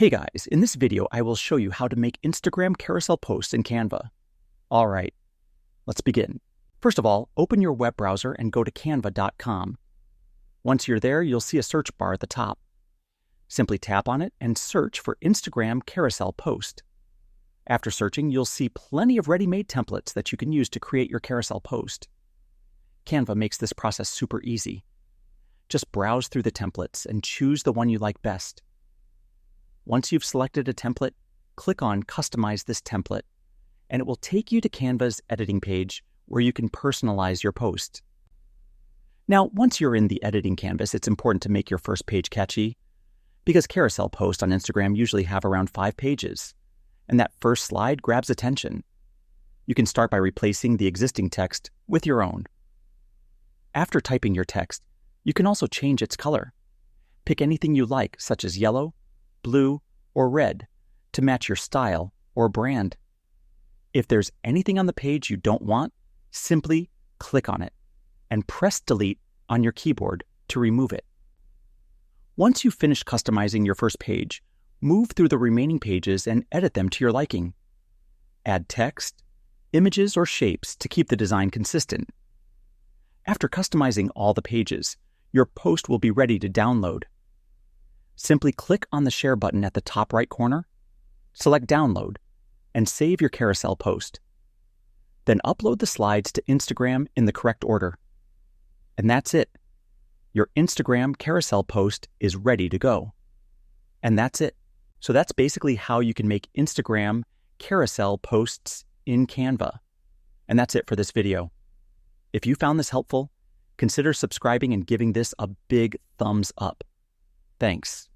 Hey guys, in this video I will show you how to make Instagram carousel posts in Canva. Alright, let's begin. First of all, open your web browser and go to canva.com. Once you're there, you'll see a search bar at the top. Simply tap on it and search for Instagram carousel post. After searching, you'll see plenty of ready-made templates that you can use to create your carousel post. Canva makes this process super easy. Just browse through the templates and choose the one you like best. Once you've selected a template, click on Customize this template, and it will take you to Canva's editing page where you can personalize your post. Now, once you're in the editing canvas, it's important to make your first page catchy, because carousel posts on Instagram usually have around 5 pages, and that first slide grabs attention. You can start by replacing the existing text with your own. After typing your text, you can also change its color. Pick anything you like, such as yellow, blue, or red, to match your style or brand. If there's anything on the page you don't want, simply click on it and press Delete on your keyboard to remove it. Once you've finished customizing your first page, move through the remaining pages and edit them to your liking. Add text, images, or shapes to keep the design consistent. After customizing all the pages, your post will be ready to download. Simply click on the Share button at the top right corner, select Download, and save your carousel post. Then upload the slides to Instagram in the correct order. And that's it. Your Instagram carousel post is ready to go. And that's it. So that's basically how you can make Instagram carousel posts in Canva. And that's it for this video. If you found this helpful, consider subscribing and giving this a big thumbs up. Thanks.